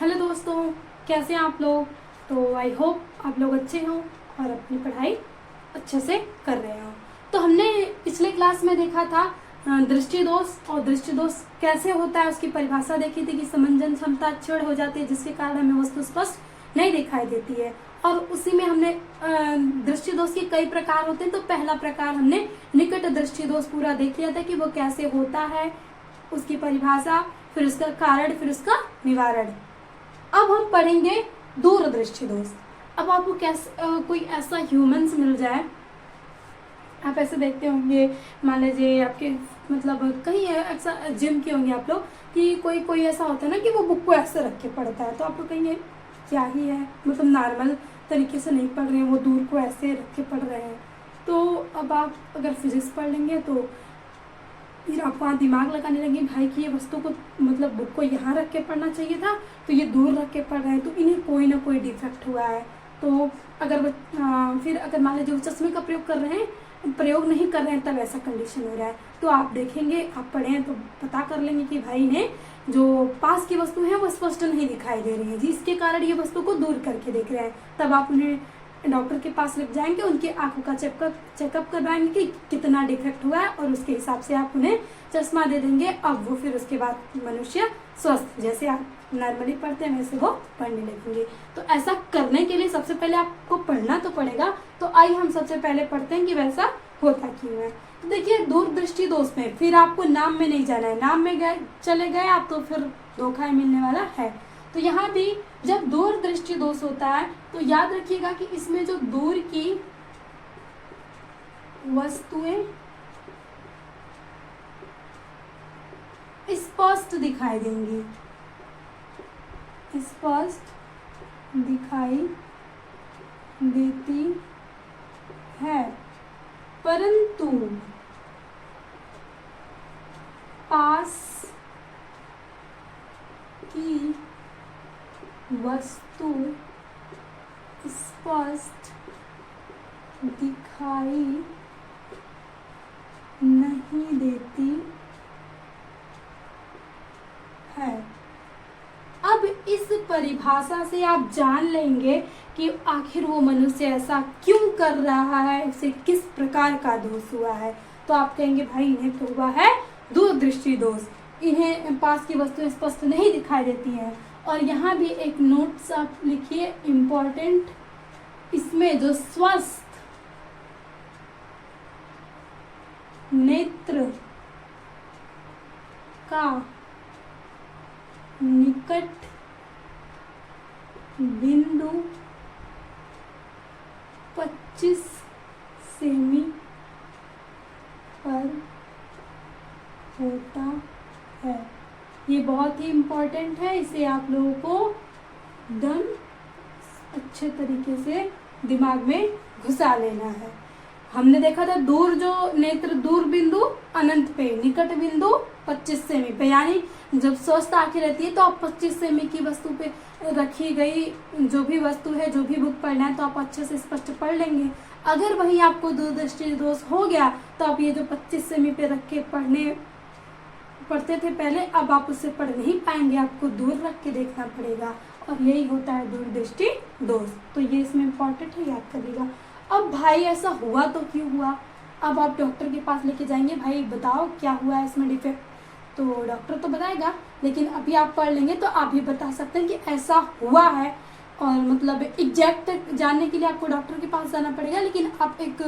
Hello दोस्तों, कैसे हैं आप लोग। तो आई होप आप लोग अच्छे हों और अपनी पढ़ाई अच्छे से कर रहे हो। तो हमने पिछले क्लास में देखा था दृष्टि दोष, और दृष्टि दोष कैसे होता है उसकी परिभाषा देखी थी कि समंजन क्षमता क्षीण हो जाती है जिसके कारण हमें वस्तु स्पष्ट नहीं दिखाई देती है। और उसी में हमने दृष्टि दोष के कई प्रकार होते हैं। तो पहला प्रकार हमने निकट दृष्टि दोष पूरा देख लिया था कि वो कैसे होता है, उसकी परिभाषा, फिर उसका कारण, फिर उसका निवारण। अब हम पढ़ेंगे दूर दृष्टि दोष। अब आपको कोई ऐसा ह्यूमंस मिल जाए, आप ऐसे देखते होंगे, मान लीजिए आपके मतलब कहीं ऐसा जिम के होंगे आप लोग कि कोई ऐसा होता है ना कि वो बुक को ऐसे रख के पढ़ता है, तो आप लोग कहेंगे क्या ही है, मतलब नॉर्मल तरीके से नहीं पढ़ रहे हैं, वो दूर को ऐसे रख के पढ़ रहे हैं। तो अब आप अगर फिजिक्स पढ़ लेंगे तो फिर आप वहाँ दिमाग लगाने लगे भाई कि ये वस्तु को मतलब बुक को यहाँ रख के पढ़ना चाहिए था, तो ये दूर रख के पढ़ रहे हैं, तो इन्हें कोई ना कोई डिफेक्ट हुआ है। तो अगर फिर अगर मान लीजिए वो चश्मे का प्रयोग नहीं कर रहे हैं तब ऐसा कंडीशन हो रहा है, तो आप देखेंगे, आप पढ़ें तो पता कर लेंगे कि भाई ने जो पास की वस्तु है वो स्पष्ट नहीं दिखाई दे रही है, जिसके कारण ये वस्तु को दूर करके देख रहे हैं। तब आप उन्हें डॉक्टर के पास लेकर जाएंगे, उनके आंखों का चेकअप करवाएंगे कि कितना डिफेक्ट हुआ है, और उसके हिसाब से आप उन्हें चश्मा दे देंगे। अब वो फिर उसके बाद मनुष्य स्वस्थ जैसे आप नॉर्मली पढ़ते हैं वैसे वो पढ़ने लगेंगे। तो ऐसा करने के लिए सबसे पहले आपको पढ़ना तो पड़ेगा। तो आइए हम सबसे पहले पढ़ते हैं कि वैसा होता क्यों है। तो देखिए दूरदृष्टि दोष में फिर आपको नाम में नहीं जाना है, नाम में चले गए आप तो फिर धोखा ही मिलने वाला है। तो यहाँ भी जब दूरदृष्टि दोष होता है तो याद रखिएगा कि इसमें जो दूर की वस्तुएं स्पष्ट दिखाई देंगी, स्पष्ट दिखाई देती है, परंतु पास की वस्तु स्पष्ट दिखाई नहीं देती है। अब इस परिभाषा से आप जान लेंगे कि आखिर वो मनुष्य ऐसा क्यों कर रहा है, उसे किस प्रकार का दोष हुआ है। तो आप कहेंगे भाई इन्हें तो हुआ है दूरदृष्टि दोष, इन्हें पास की वस्तुएं स्पष्ट नहीं दिखाई देती हैं। और यहाँ भी एक नोट्स आप लिखिए इम्पोर्टेंट, इसमें जो स्वस्थ नेत्र का निकट बिंदु 25 सेमी पर होता है। ये बहुत ही इम्पोर्टेंट है, इसे आप लोगों को एकदम अच्छे तरीके से दिमाग में घुसा लेना है। हमने देखा था दूर जो नेत्र दूर बिंदु अनंत पे, निकट बिंदु 25 सेमी पे, यानी जब स्वस्थ आंखें रहती है तो आप 25 सेमी की वस्तु पे रखी गई जो भी वस्तु है, जो भी बुक पढ़ना है तो आप अच्छे से स्पष्ट पढ़ लेंगे। अगर वही आपको दूरदृष्टि दोष हो गया तो आप ये जो 25 सेमी पे रख के पढ़ते थे पहले, अब आप उससे पढ़ नहीं पाएंगे, आपको दूर रख के देखना पड़ेगा, और यही होता है दूरदृष्टि दोष। तो ये इसमें इम्पोर्टेंट है, याद करिएगा। अब भाई ऐसा हुआ तो क्यों हुआ, अब आप डॉक्टर के पास लेके जाएंगे, भाई बताओ क्या हुआ है इसमें डिफेक्ट, तो डॉक्टर तो बताएगा, लेकिन अभी आप पढ़ लेंगे तो आप भी बता सकते हैं कि ऐसा हुआ है। और मतलब एग्जैक्ट जानने के लिए आपको डॉक्टर के पास जाना पड़ेगा, लेकिन आप एक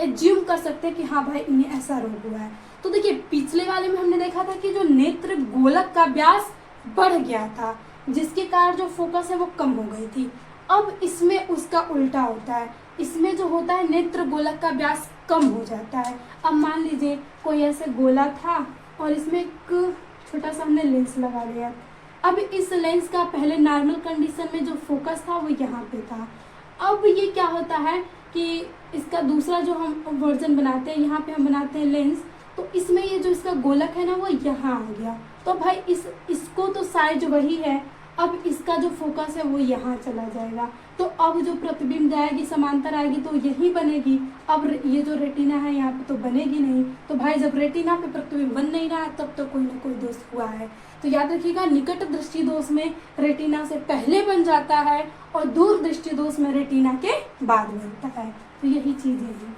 एज्यूम कर सकते हैं कि हाँ भाई इन्हें ऐसा रोग हुआ है। तो देखिए पिछले वाले में हमने देखा था कि जो नेत्र गोलक का व्यास बढ़ गया था जिसके कारण जो फोकस है वो कम हो गई थी। अब इसमें उसका उल्टा होता है, इसमें जो होता है नेत्र गोलक का व्यास कम हो जाता है। अब मान लीजिए कोई ऐसे गोला था और इसमें एक छोटा सा हमने लेंस लगा लिया। अब इस लेंस का पहले नॉर्मल कंडीशन में जो फोकस था वो यहाँ पे था। अब ये क्या होता है कि इसका दूसरा जो हम वर्जन बनाते हैं, यहाँ पे हम बनाते हैं लेंस, तो इसमें ये जो इसका गोलक है ना वो यहाँ आ गया। तो भाई इसको तो साइज वही है, अब इसका जो फोकस है वो यहाँ चला जाएगा। तो अब जो प्रतिबिंब जाएगी समांतर आएगी तो यही बनेगी। अब ये जो रेटिना है यहाँ पे तो बनेगी नहीं। तो भाई जब रेटिना पे प्रतिबिंब बन नहीं रहा है तब तो कोई ना कोई दोष हुआ है। तो याद रखिएगा, निकट दृष्टि दोष में रेटिना से पहले बन जाता है और दूर दृष्टि दोष में रेटिना के बाद बनता है। तो यही चीजें हैं।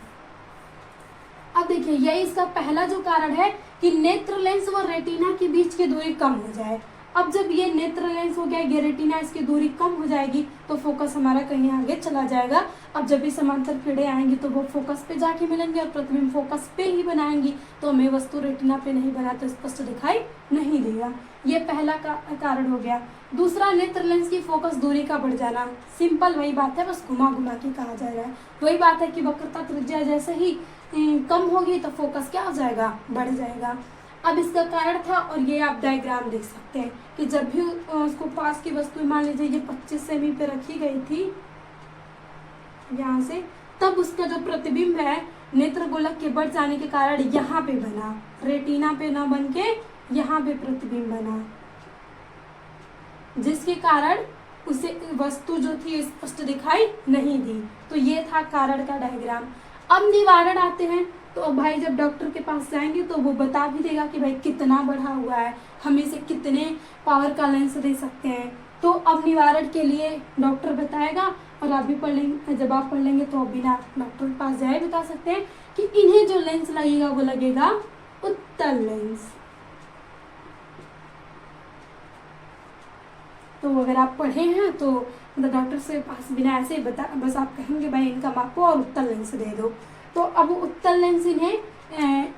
अब देखिए, यही इसका पहला जो कारण है कि नेत्र लेंस व रेटिना के बीच की दूरी कम हो जाए। अब जब ये नेत्र लेंस हो गया, ये रेटिना, इसकी दूरी कम हो जाएगी तो फोकस हमारा कहीं आगे चला जाएगा। अब जब भी समांतर किरणें आएंगी तो वो फोकस पे जाके मिलेंगे और प्रतिबिंब फोकस पे ही बनाएंगी, तो हमें वस्तु रेटिना पे नहीं बना तो स्पष्ट दिखाई नहीं देगा। ये पहला कारण हो गया। दूसरा, नेत्र लेंस की फोकस दूरी का बढ़ जाना। सिंपल वही बात है, बस घुमा घुमा के कहा जा रहा है। वही बात है कि वक्रता त्रिज्या जैसे ही कम होगी तो फोकस क्या हो जाएगा, बढ़ जाएगा। अब इसका कारण था, और ये आप डायग्राम देख सकते हैं कि जब भी उसको पास की वस्तु, मान लीजिए ये 25 सेमी पे रखी गई थी यहाँ से, तब उसका जो प्रतिबिंब है नेत्र गोलक के बढ़ जाने के कारण यहाँ पे बना, रेटिना पे ना बन के यहाँ पे प्रतिबिंब बना, जिसके कारण उसे वस्तु जो थी स्पष्ट दिखाई नहीं दी। तो ये था कारण का डायग्राम। अब निवारण आते हैं। तो भाई जब डॉक्टर के पास जाएंगे तो वो बता भी देगा कि भाई कितना बढ़ा हुआ है, हम इसे कितने पावर का लेंस दे सकते हैं। तो अब निवारण के लिए डॉक्टर बताएगा, और आप भी पढ़ लेंगे, जब आप पढ़ लेंगे तो बिना डॉक्टर के पास जाए बता सकते हैं कि इन्हें जो लेंस लगेगा वो लगेगा उत्तल लेंस। तो अगर आप पढ़े हैं तो मतलब डॉक्टर से पास बिना ऐसे ही बस आप कहेंगे भाई इनका मापो और उत्तल लेंस दे दो। तो अब उत्तल लेंस इन्हें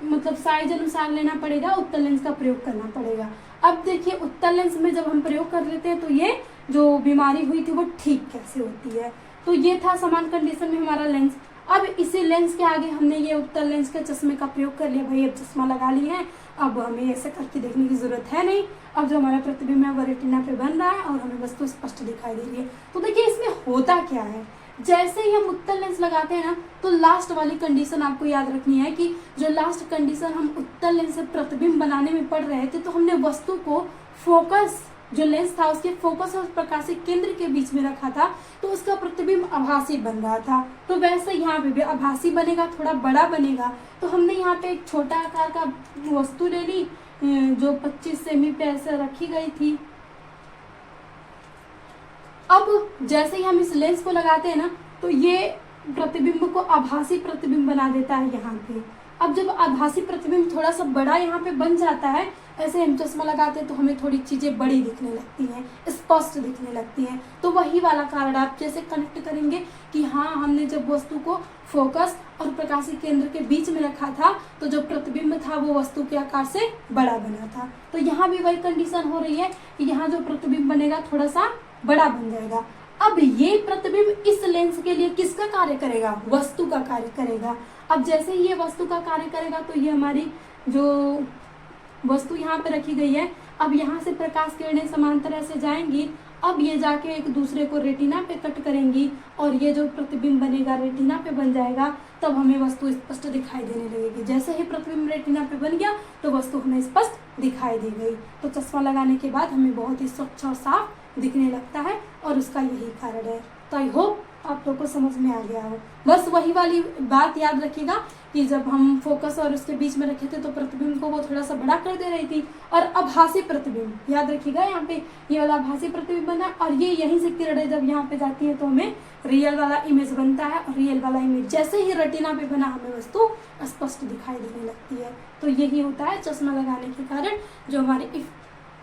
मतलब साइज अनुसार लेना पड़ेगा, उत्तल लेंस का प्रयोग करना पड़ेगा। अब देखिए, उत्तल लेंस में जब हम प्रयोग कर लेते हैं तो ये जो बीमारी हुई थी वो ठीक कैसे होती है। तो ये था समान कंडीशन में हमारा लेंस। अब इसी लेंस के आगे हमने ये उत्तल लेंस के चश्मे का प्रयोग कर लिया। भाई अब चश्मा लगा लिए हैं, अब हमें ऐसे करके देखने की जरूरत है नहीं। अब जो हमारा प्रतिबिंब है वो रेटिना पे बन रहा है और हमें वस्तु स्पष्ट दिखाई दे रही है। तो देखिए इसमें होता क्या है, जैसे ही हम उत्तल लेंस लगाते हैं ना, तो लास्ट वाली कंडीशन आपको याद रखनी है कि जो लास्ट कंडीशन हम उत्तल लेंस से प्रतिबिंब बनाने में पड़ रहे थे, तो हमने वस्तु को फोकस, जो लेंस था उसके फोकस और प्रकाशिक केंद्र के बीच में रखा था, तो उसका प्रतिबिंब आभासी बन रहा था। तो वैसे यहाँ पे भी आभासी बनेगा, थोड़ा बड़ा बनेगा। तो हमने यहाँ पे एक छोटा आकार का वस्तु ले ली जो 25 सेमी पे ऐसे रखी गई थी। अब जैसे ही हम इस लेंस को लगाते हैं ना, तो ये प्रतिबिंब को आभासी प्रतिबिंब बना देता है यहाँ पे। अब जब आभासी प्रतिबिंब थोड़ा सा बड़ा यहाँ पे बन जाता है, ऐसे हम चश्मा लगाते हैं तो हमें थोड़ी चीजें बड़ी दिखने लगती हैं, स्पष्ट दिखने लगती हैं। तो वही वाला कारण आप जैसे कनेक्ट करेंगे कि हाँ, हमने जब वस्तु को फोकस और प्रकाशिक केंद्र के बीच में रखा था तो जो प्रतिबिंब था वो वस्तु के आकार से बड़ा बना था। तो यहाँ भी वही कंडीशन हो रही है कि यहाँ जो प्रतिबिंब बनेगा थोड़ा सा बड़ा बन जाएगा। अब ये प्रतिबिंब इस लेंस के लिए किसका कार्य करेगा, वस्तु का कार्य करेगा। अब जैसे ही ये वस्तु का कार्य करेगा तो ये हमारी जो वस्तु यहाँ पे रखी गई है, अब यहाँ से प्रकाश किरणें समांतर ऐसे जाएंगी। अब ये जाके एक दूसरे को रेटिना पे कट करेंगी और ये जो प्रतिबिंब बनेगा रेटिना पे बन जाएगा। तब हमें वस्तु स्पष्ट दिखाई देने लगेगी। जैसे ही प्रतिबिंब रेटिना पे बन गया तो वस्तु हमें स्पष्ट दिखाई दे गई। तो चश्मा लगाने के बाद हमें बहुत ही स्वच्छ और साफ दिखने लगता है और उसका यही कारण है। तो आई होप आप लोग को समझ में आ गया हो। बस वही वाली बात याद रखिएगा कि जब हम फोकस और उसके बीच में रखे थे तो प्रतिबिंब को वो थोड़ा सा बड़ा कर दे रही थी। और आभासी प्रतिबिंब याद रखिएगा, यहाँ पे ये वाला आभासी प्रतिबिंब बना और ये यहीं से किरणें जब यहाँ पे जाती है तो हमें रियल वाला इमेज बनता है। और रियल वाला इमेज जैसे ही रेटिना पे बना हमें वस्तु स्पष्ट दिखाई देने लगती है। तो यही होता है चश्मा लगाने के कारण जो हमारे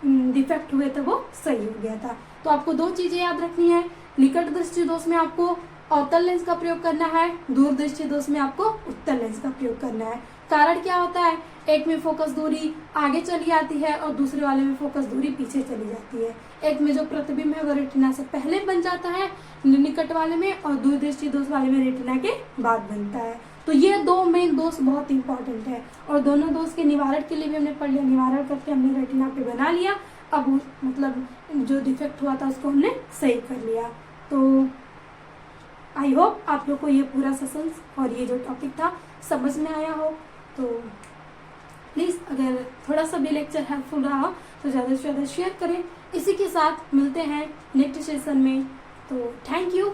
डिफेक्ट हुए थे वो सही हो गया था। तो आपको दो चीजें याद रखनी है, निकट दृष्टि दोष में आपको अवतल लेंस का प्रयोग करना है, दूर दृष्टि दोष में आपको उत्तल लेंस का प्रयोग करना है। कारण क्या होता है, एक में फोकस दूरी आगे चली आती है और दूसरे वाले में फोकस दूरी पीछे चली जाती है। एक में जो प्रतिबिंब है वो रेटिना से पहले बन जाता है निकट वाले में, और दूर दृष्टि दोष वाले में रेटिना के बाद बनता है। तो ये दो मेन दोष बहुत इंपॉर्टेंट है और दोनों दोष के निवारण के लिए भी हमने पढ़ लिया। निवारण करके हमने रेटिना पे बना लिया, अब मतलब जो डिफेक्ट हुआ था उसको हमने सही कर लिया। तो आई होप आप लोग को ये पूरा सेशन और ये जो टॉपिक था समझ में आया हो। तो प्लीज़ अगर थोड़ा सा भी लेक्चर हेल्पफुल रहा हो तो ज़्यादा से ज़्यादा शेयर करें। इसी के साथ मिलते हैं नेक्स्ट सेशन में। तो थैंक यू।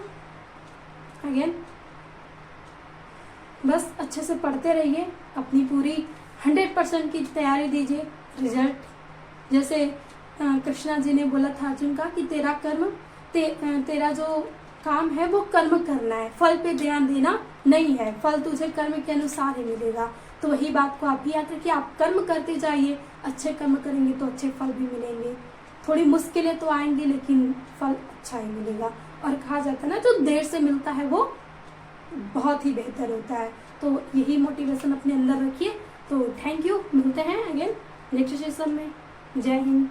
अगेन बस अच्छे से पढ़ते रहिए, अपनी पूरी 100% की तैयारी दीजिए। रिजल्ट जैसे कृष्णा जी ने बोला था अर्जुन का कि तेरा कर्म तेरा जो काम है वो कर्म करना है, फल पे ध्यान देना नहीं है, फल तुझे कर्म के अनुसार ही मिलेगा। तो वही बात को आप भी याद रखिए, आप कर्म करते जाइए, अच्छे कर्म करेंगे तो अच्छे फल भी मिलेंगे। थोड़ी मुश्किलें तो आएंगी लेकिन फल अच्छा ही मिलेगा। और कहा जाता है ना, जो देर से मिलता है वो बहुत ही बेहतर होता है। तो यही मोटिवेशन अपने अंदर रखिए। तो थैंक यू, मिलते हैं अगेन नेक्स्ट सेशन में। जय हिंद।